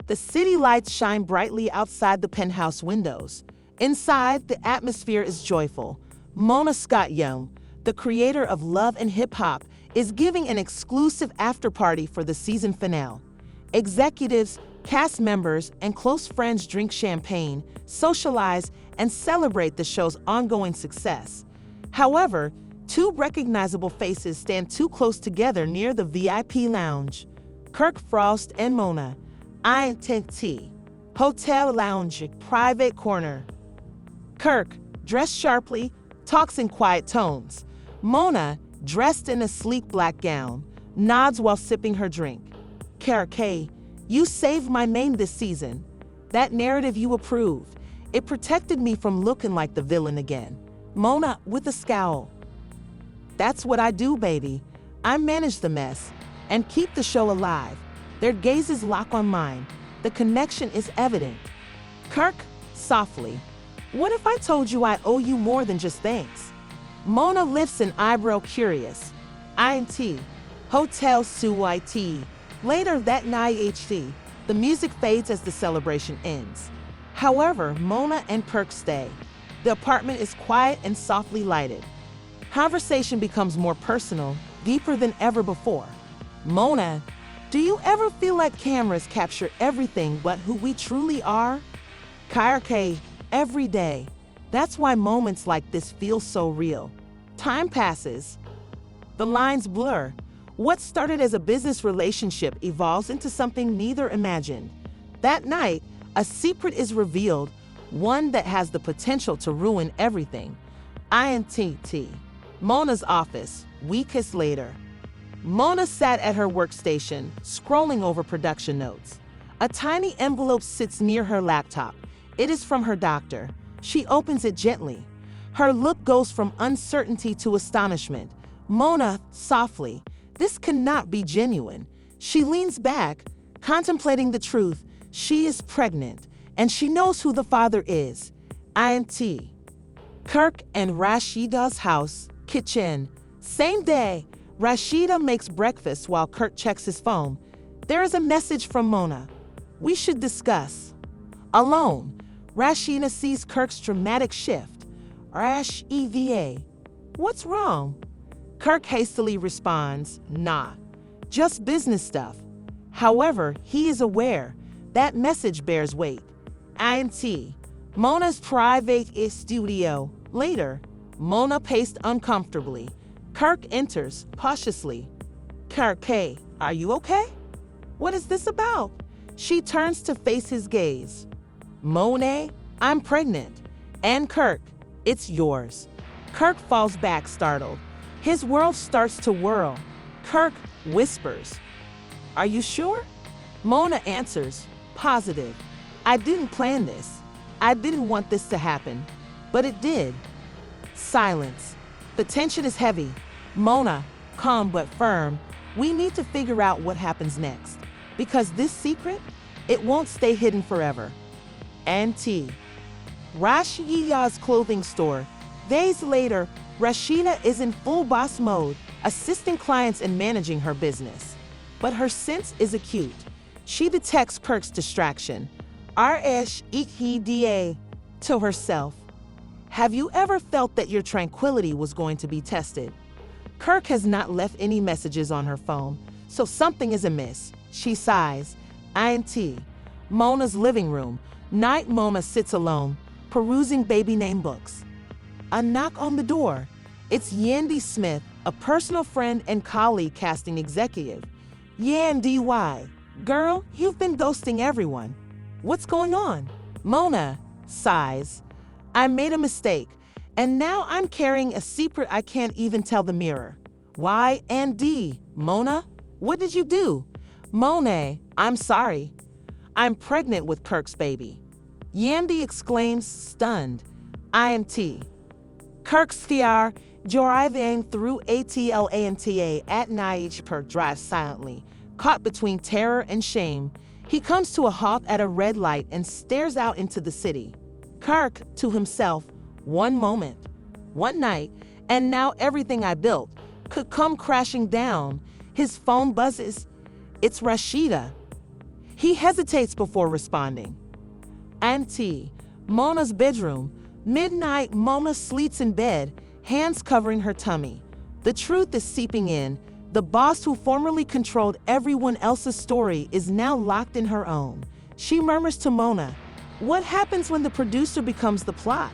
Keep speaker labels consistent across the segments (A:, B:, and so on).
A: The city lights shine brightly outside the penthouse windows. Inside, the atmosphere is joyful. Mona Scott Young, the creator of Love and Hip Hop, is giving an exclusive after-party for the season finale. Executives, cast members, and close friends drink champagne, socialize, and celebrate the show's ongoing success. However, two recognizable faces stand too close together near the VIP lounge. Kirk Frost and Mona. INT. Hotel lounge, private corner. Kirk, dressed sharply, talks in quiet tones. Mona, dressed in a sleek black gown, nods while sipping her drink. Kirk, hey, you saved my name this season. That narrative you approved. It protected me from looking like the villain again. Mona, with a scowl. That's what I do, baby. I manage the mess and keep the show alive. Their gazes lock on mine. The connection is evident. Kirk, softly. What if I told you I owe you more than just thanks? Mona lifts an eyebrow, curious. INT. Hotel Suite. Later that night, the music fades as the celebration ends. However, Mona and Kirk stay. The apartment is quiet and softly lighted. Conversation becomes more personal, deeper than ever before. Mona, do you ever feel like cameras capture everything but who we truly are? Kirk, every day. That's why moments like this feel so real. Time passes. The lines blur. What started as a business relationship evolves into something neither imagined. That night, a secret is revealed, one that has the potential to ruin everything. INTT. Mona's office, weeks later. Mona sat at her workstation, scrolling over production notes. A tiny envelope sits near her laptop. It is from her doctor. She opens it gently. Her look goes from uncertainty to astonishment. Mona, softly. This cannot be genuine. She leans back, contemplating the truth. She is pregnant, and she knows who the father is. INT. Kirk and Rashida's house, kitchen. Same day, Rashida makes breakfast while Kirk checks his phone. There is a message from Mona. We should discuss. Alone, Rashida sees Kirk's dramatic shift. Rash-EVA. What's wrong? Kirk hastily responds, nah, just business stuff. However, he is aware that message bears weight. INT. Mona's private studio. Later, Mona paced uncomfortably. Kirk enters, cautiously. Kirk, hey, are you okay? What is this about? She turns to face his gaze. Monet, I'm pregnant. And Kirk, it's yours. Kirk falls back, startled. His world starts to whirl. Kirk whispers, are you sure? Mona answers, positive. I didn't plan this. I didn't want this to happen, but it did. Silence. The tension is heavy. Mona, calm but firm, we need to figure out what happens next. Because this secret, it won't stay hidden forever. NT. Rashida's clothing store. Days later, Rashida is in full boss mode, assisting clients and managing her business. But her sense is acute. She detects Kirk's distraction. RSEKDA to herself. Have you ever felt that your tranquility was going to be tested? Kirk has not left any messages on her phone, so something is amiss. She sighs. INT. Mona's living room. Night Mona sits alone, perusing baby name books. A knock on the door. It's Yandy Smith, a personal friend and colleague casting executive. Yandy, why? Girl, you've been ghosting everyone. What's going on? Mona sighs. I made a mistake, and now I'm carrying a secret I can't even tell the mirror. Y and D. Mona, what did you do? Monet, I'm sorry. I'm pregnant with Kirk's baby. Yandy exclaims, stunned. INT. Kirk's TR driving through Atlanta at night. Kirk drives silently, caught between terror and shame. He comes to a halt at a red light and stares out into the city. Kirk, to himself, one moment, one night, and now everything I built could come crashing down. His phone buzzes. It's Rashida. He hesitates before responding. Auntie, Mona's bedroom. Midnight, Mona sleeps in bed, hands covering her tummy. The truth is seeping in. The boss who formerly controlled everyone else's story is now locked in her own. She murmurs to Mona, "What happens when the producer becomes the plot?"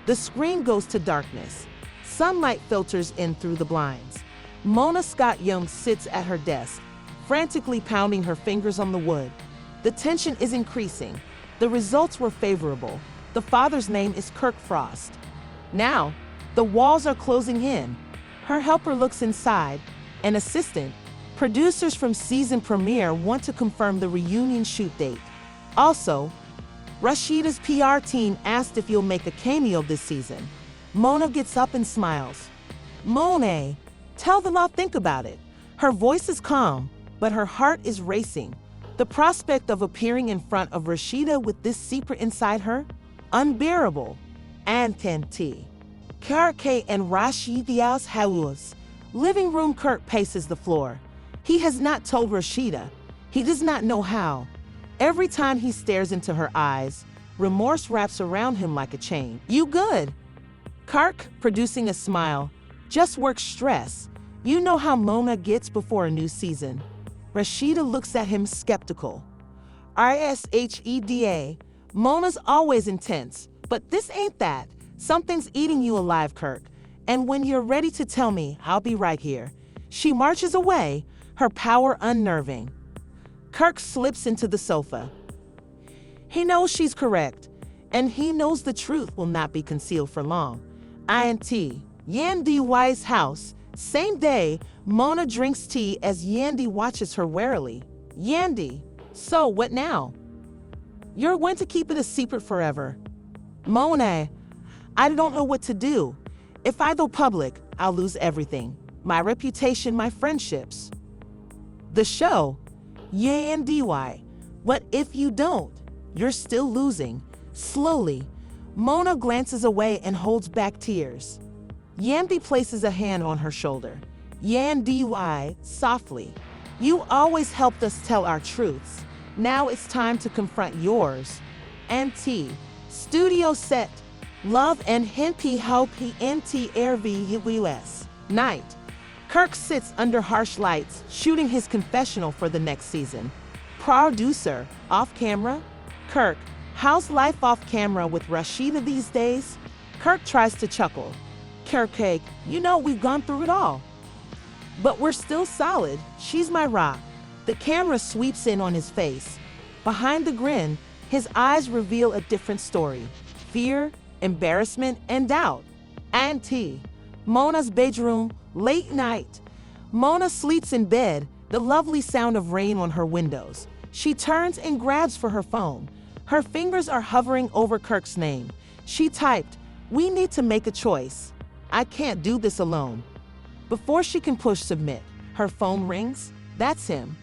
A: The screen goes to darkness. Sunlight filters in through the blinds. Mona Scott Young sits at her desk, frantically pounding her fingers on the wood. The tension is increasing. The results were favorable. The father's name is Kirk Frost. Now, the walls are closing in. Her helper looks inside. An assistant. Producers from season premiere want to confirm the reunion shoot date. Also, Rashida's PR team asked if you'll make a cameo this season. Mona gets up and smiles. "Monet, tell them I'll think about it." Her voice is calm, but her heart is racing. The prospect of appearing in front of Rashida with this secret inside her? Unbearable. Auntie. Kirk and Rashida's house. Living room. Kirk paces the floor. He has not told Rashida. He does not know how. Every time he stares into her eyes, remorse wraps around him like a chain. "You good?" Kirk, producing a smile. "Just work stress. You know how Mona gets before a new season." Rashida looks at him skeptical. "Rsheda. Mona's always intense, but this ain't that. Something's eating you alive, Kirk. And when you're ready to tell me, I'll be right here." She marches away, her power unnerving. Kirk slips into the sofa. He knows she's correct, and he knows the truth will not be concealed for long. Auntie, Yandy Y's house. Same day, Mona drinks tea as Yandy watches her warily. "Yandy, so what now? You're going to keep it a secret forever." "Mona, I don't know what to do. If I go public, I'll lose everything. My reputation, my friendships." The show, Yandy Y. "What if you don't? You're still losing." Slowly, Mona glances away and holds back tears. Yandy places a hand on her shoulder. "Yandy Y, softly. You always helped us tell our truths. Now it's time to confront yours." Auntie, studio set. Love and Hempy Help NT RVUS. Night. Kirk sits under harsh lights, shooting his confessional for the next season. Producer, off camera. Kirk, how's life off camera with Rashida these days? Kirk tries to chuckle. Kirk, you know we've gone through it all. But we're still solid. She's my rock. The camera sweeps in on his face. Behind the grin, his eyes reveal a different story. Fear, embarrassment, and doubt. Auntie, Mona's bedroom, late night. Mona sleeps in bed, the lovely sound of rain on her windows. She turns and grabs for her phone. Her fingers are hovering over Kirk's name. She typed, "We need to make a choice. I can't do this alone." Before she can push submit, her phone rings. That's him.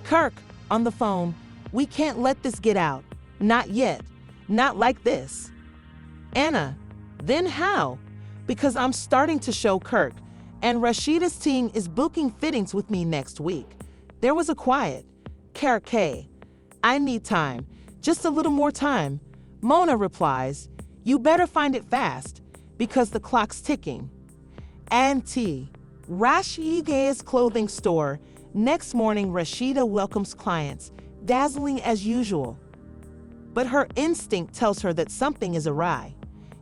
A: "Kirk, on the phone. We can't let this get out. Not yet. Not like this." "Anna, then how?" "Because I'm starting to show Kirk, and Rashida's team is booking fittings with me next week." There was a quiet. "Kirk, I need time. Just a little more time." Mona replies, "You better find it fast, because the clock's ticking." Auntie, Rashida's clothing store. Next morning, Rashida welcomes clients, dazzling as usual. But her instinct tells her that something is awry.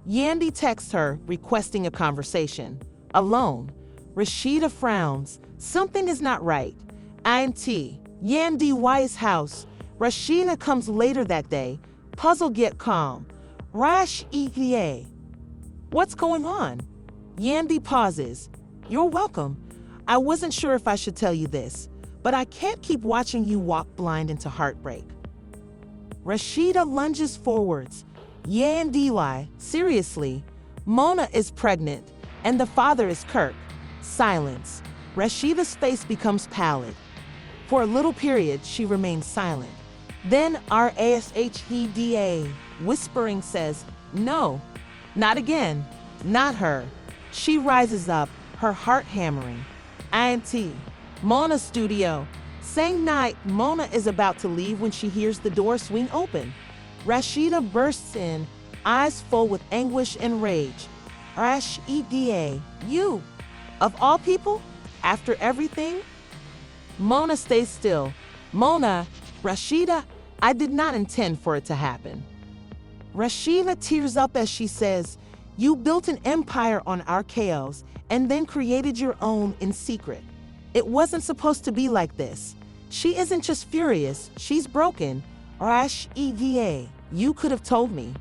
A: Yandy texts her, requesting a conversation. Alone, Rashida frowns. Something is not right. Auntie, Yandy Y's house. Rashida comes later that day, puzzled yet calm. Rashida, what's going on? Yandy pauses. "You're welcome. I wasn't sure if I should tell you this, but I can't keep watching you walk blind into heartbreak." Rashida lunges forwards. Yandy, seriously? Mona is pregnant, and the father is Kirk. Silence. Rashida's face becomes pallid. For a little period, she remains silent. Then Rasheda, whispering, says, "No, not again, not her." She rises up, her heart hammering. Auntie, Mona's studio. Same night, Mona is about to leave when she hears the door swing open. Rashida bursts in, eyes full with anguish and rage. Rashida, you, of all people, after everything? Mona stays still. Mona, Rashida, I did not intend for it to happen. Rashida tears up as she says, you built an empire on our chaos and then created your own in secret. It wasn't supposed to be like this. She isn't just furious, she's broken. Rashida, you could have told me,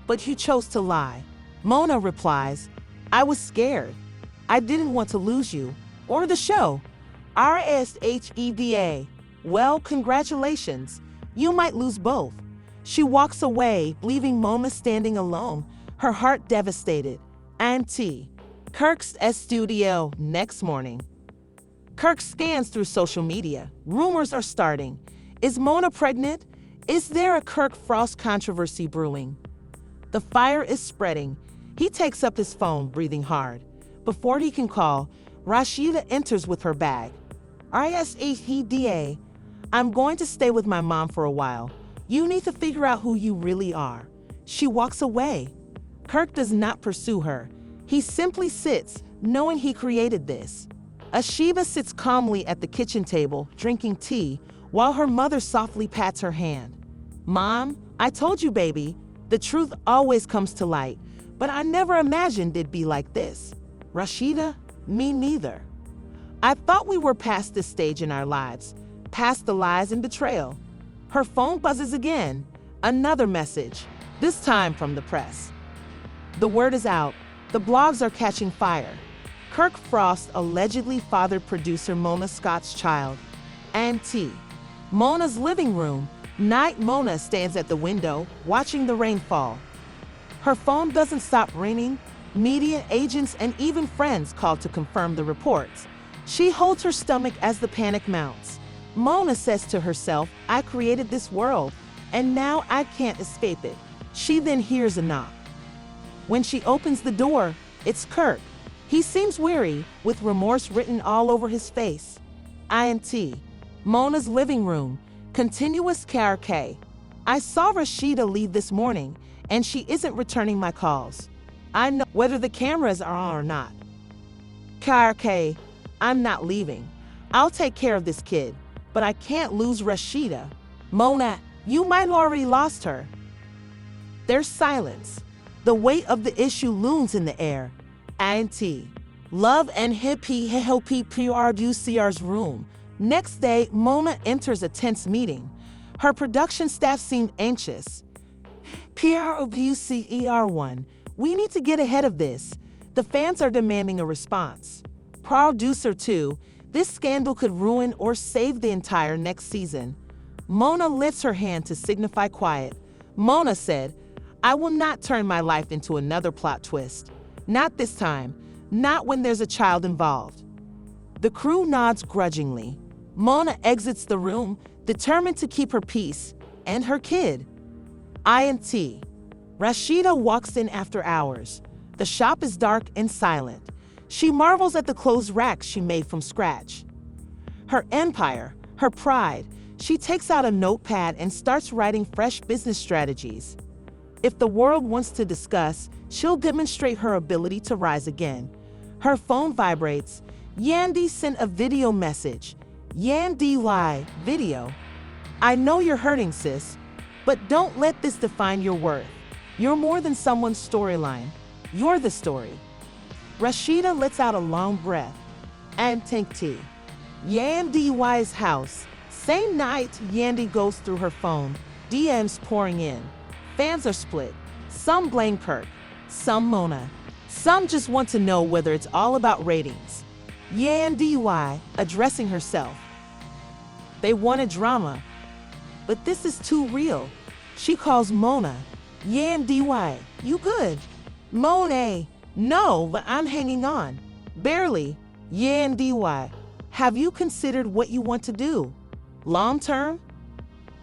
A: but you chose to lie. Mona replies, I was scared. I didn't want to lose you, or the show. Rashida, well, congratulations. You might lose both. She walks away, leaving Mona standing alone, her heart devastated. Auntie. Kirk's studio next morning. Kirk scans through social media. Rumors are starting. Is Mona pregnant? Is there a Kirk Frost controversy brewing? The fire is spreading. He takes up his phone, breathing hard. Before he can call, Rashida enters with her bag. Rashida, I'm going to stay with my mom for a while. You need to figure out who you really are. She walks away. Kirk does not pursue her. He simply sits, knowing he created this. Ashiva sits calmly at the kitchen table, drinking tea, while her mother softly pats her hand. Mom, I told you, baby, the truth always comes to light, but I never imagined it'd be like this. Rashida, me neither. I thought we were past this stage in our lives, past the lies and betrayal. Her phone buzzes again. Another message, this time from the press. The word is out. The blogs are catching fire. Kirk Frost allegedly fathered producer Mona Scott's child. Auntie. Mona's living room. Night Mona stands at the window, watching the rain fall. Her phone doesn't stop ringing. Media, agents, and even friends call to confirm the reports. She holds her stomach as the panic mounts. Mona says to herself, I created this world, and now I can't escape it. She then hears a knock. When she opens the door, it's Kirk. He seems weary, with remorse written all over his face. INT. Mona's living room. Continuous Kirk. I saw Rashida leave this morning, and she isn't returning my calls. I know whether the cameras are on or not. Kirk, I'm not leaving. I'll take care of this kid, but I can't lose Rashida. Mona, you might already lost her. There's silence. The weight of the issue looms in the air. Auntie. Love and hippie PRUCR's room. Next day, Mona enters a tense meeting. Her production staff seemed anxious. PRUCR1, we need to get ahead of this. The fans are demanding a response. Producer 2, this scandal could ruin or save the entire next season. Mona lifts her hand to signify quiet. Mona said, I will not turn my life into another plot twist. Not this time. Not when there's a child involved. The crew nods grudgingly. Mona exits the room, determined to keep her peace and her kid. INT. Rashida walks in after hours. The shop is dark and silent. She marvels at the clothes racks she made from scratch. Her empire, her pride. She takes out a notepad and starts writing fresh business strategies. If the world wants to discuss, she'll demonstrate her ability to rise again. Her phone vibrates. Yandy sent a video message. Yandy video. I know you're hurting, sis, but don't let this define your worth. You're more than someone's storyline. You're the story. Rashida lets out a long breath. And tank tea. Yandy's house. Same night, Yandy goes through her phone. DMs pouring in. Fans are split. Some blame Kirk. Some Mona. Some just want to know whether it's all about ratings. Yandy addressing herself. They wanted drama. But this is too real. She calls Mona. Yandy, you good? Mona, no, but I'm hanging on. Barely. Yandy, have you considered what you want to do? Long term?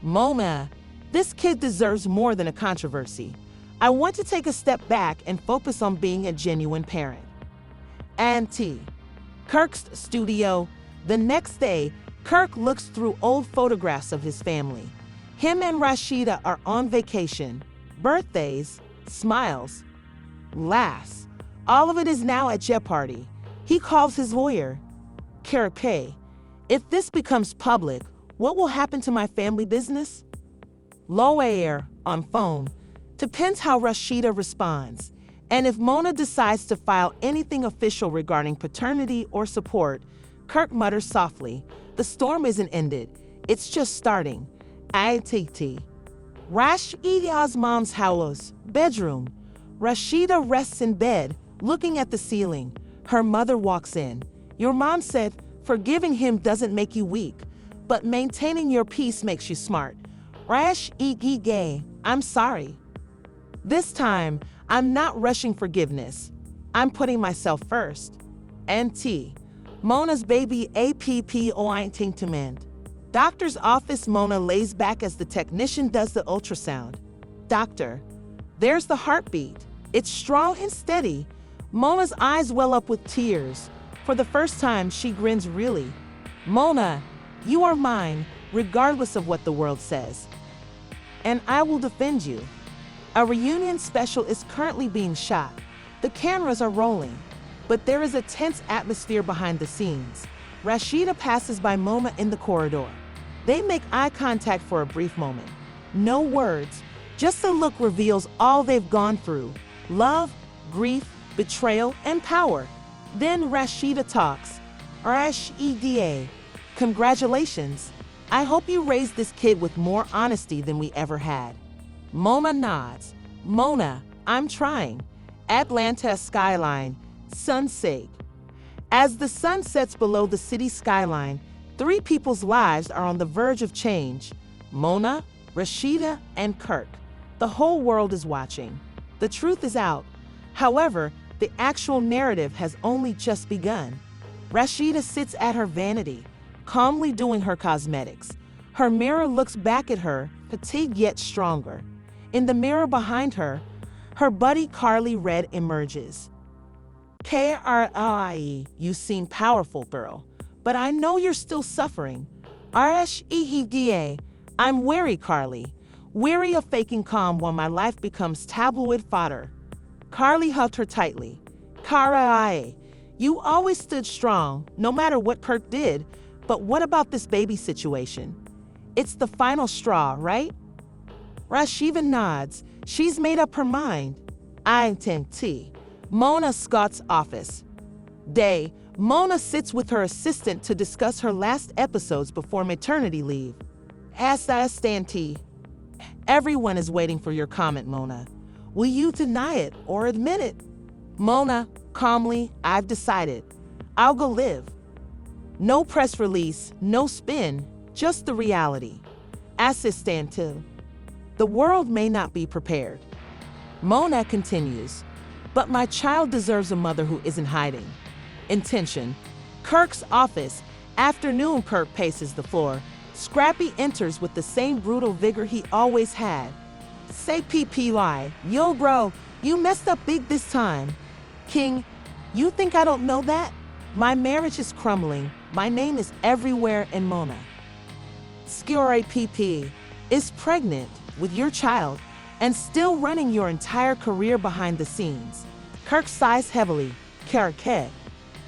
A: Mona, this kid deserves more than a controversy. I want to take a step back and focus on being a genuine parent. Auntie. Kirk's studio. The next day, Kirk looks through old photographs of his family. Him and Rashida are on vacation. Birthdays, smiles, laughs. All of it is now at Jeopardy. He calls his lawyer. Kirk, if this becomes public, what will happen to my family business? Lawyer on phone. Depends how Rashida responds. And if Mona decides to file anything official regarding paternity or support, Kirk mutters softly, the storm isn't ended. It's just starting. ITT. Rashida's mom's house, bedroom. Rashida rests in bed, looking at the ceiling. Her mother walks in. Your mom said, forgiving him doesn't make you weak, but maintaining your peace makes you smart. Rashida, I'm sorry. This time, I'm not rushing forgiveness. I'm putting myself first. NT. Mona's baby appointment. Doctor's office. Mona lays back as the technician does the ultrasound. Doctor, there's the heartbeat. It's strong and steady. Mona's eyes well up with tears. For the first time, she grins really. Mona, you are mine, regardless of what the world says. And I will defend you. A reunion special is currently being shot. The cameras are rolling, but there is a tense atmosphere behind the scenes. Rashida passes by Mona in the corridor. They make eye contact for a brief moment. No words, just a look reveals all they've gone through. Love, grief, betrayal, and power. Then Rashida talks. Rashida, congratulations. I hope you raised this kid with more honesty than we ever had. Mona nods. Mona, I'm trying. Atlanta skyline, sunset. As the sun sets below the city skyline, three people's lives are on the verge of change. Mona, Rashida, and Kirk. The whole world is watching. The truth is out. However, the actual narrative has only just begun. Rashida sits at her vanity, calmly doing her cosmetics. Her mirror looks back at her, fatigued yet stronger. In the mirror behind her, her buddy Carly Red emerges. Kri, you seem powerful, girl, but I know you're still suffering. Rsheda, I'm weary, Carly. Weary of faking calm while my life becomes tabloid fodder. Carly hugged her tightly. Kri, you always stood strong, no matter what Kirk did, but what about this baby situation? It's the final straw, right? Rashida nods. She's made up her mind. INT. Mona Scott's office. Day. Mona sits with her assistant to discuss her last episodes before maternity leave. Assistant. Everyone is waiting for your comment, Mona. Will you deny it or admit it? Mona, calmly, I've decided. I'll go live. No press release, no spin, just the reality. Assistant. The world may not be prepared. Mona continues, but my child deserves a mother who isn't hiding. Intention. Kirk's office. Afternoon. Kirk paces the floor. Scrappy enters with the same brutal vigor he always had. Say PPY, yo bro, you messed up big this time. King, you think I don't know that? My marriage is crumbling. My name is everywhere in Mona. Skiore PP is pregnant with your child and still running your entire career behind the scenes. Kirk sighs heavily. Kirk,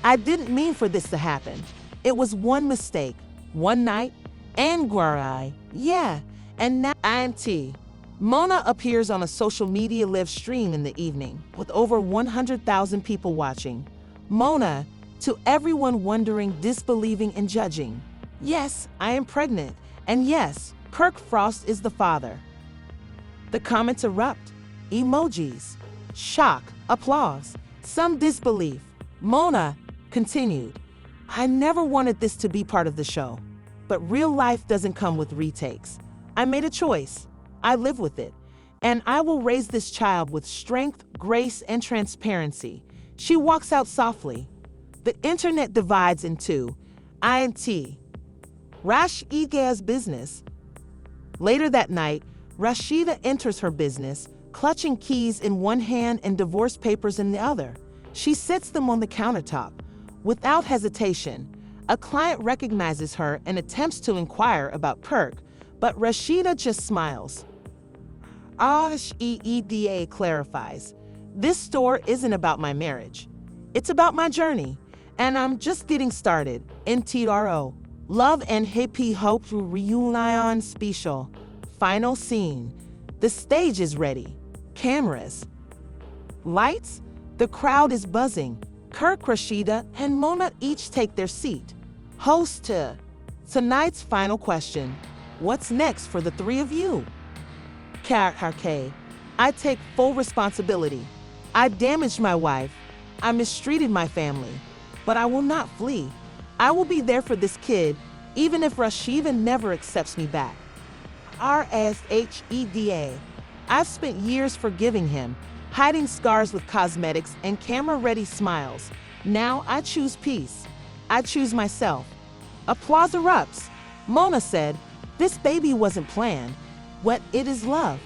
A: I didn't mean for this to happen. It was one mistake, one night, and Guarai, yeah, and now INT. Mona appears on a social media live stream in the evening with over 100,000 people watching. Mona, to everyone wondering, disbelieving, and judging. Yes, I am pregnant, and yes, Kirk Frost is the father. The comments erupt. Emojis. Shock. Applause. Some disbelief. Mona continued. I never wanted this to be part of the show, but real life doesn't come with retakes. I made a choice. I live with it. And I will raise this child with strength, grace, and transparency. She walks out softly. The internet divides in two. INT. Rashida's business. Later that night, Rashida enters her business, clutching keys in one hand and divorce papers in the other. She sets them on the countertop. Without hesitation, A client recognizes her and attempts to inquire about Kirk, but Rashida just smiles. Rashida clarifies, "This store isn't about my marriage. It's about my journey, and I'm just getting started." NTRO. Love and Hippie Hope Reunion Special. Final scene. The stage is ready. Cameras. Lights. The crowd is buzzing. Kirk, Rashida, and Mona each take their seat. Host to tonight's final question. What's next for the three of you? Kirk. I take full responsibility. I damaged my wife. I mistreated my family. But I will not flee. I will be there for this kid, even if Rashida never accepts me back. Rsheda. I've spent years forgiving him, hiding scars with cosmetics and camera-ready smiles. Now I choose peace. I choose myself. Applause erupts. Mona said, "This baby wasn't planned. What it is love.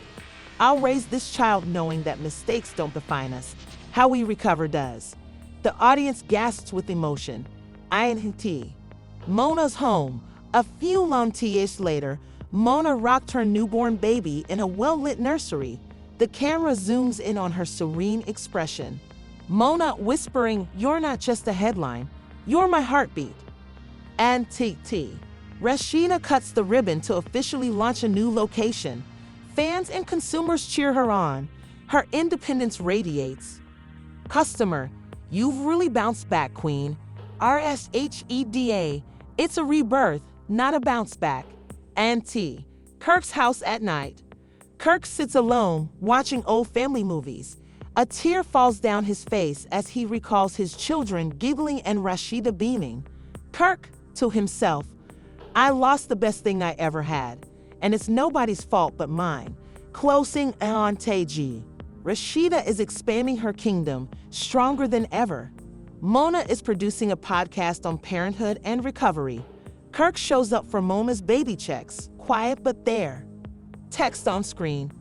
A: I'll raise this child knowing that mistakes don't define us. How we recover does." The audience gasps with emotion. INT. Mona's home. A few long years later, Mona rocked her newborn baby in a well-lit nursery. The camera zooms in on her serene expression. Mona whispering, "You're not just a headline. You're my heartbeat." And TT. Rashida cuts the ribbon to officially launch a new location. Fans and consumers cheer her on. Her independence radiates. Customer, you've really bounced back, Queen. Rsheda. It's a rebirth, not a bounce back. And T. Kirk's house at night. Kirk sits alone, watching old family movies. A tear falls down his face as he recalls his children giggling and Rashida beaming. Kirk, to himself, "I lost the best thing I ever had, and it's nobody's fault but mine." Closing on Teji. Rashida is expanding her kingdom, stronger than ever. Mona is producing a podcast on parenthood and recovery. Kirk shows up for Mona's baby checks, quiet but there. Text on screen.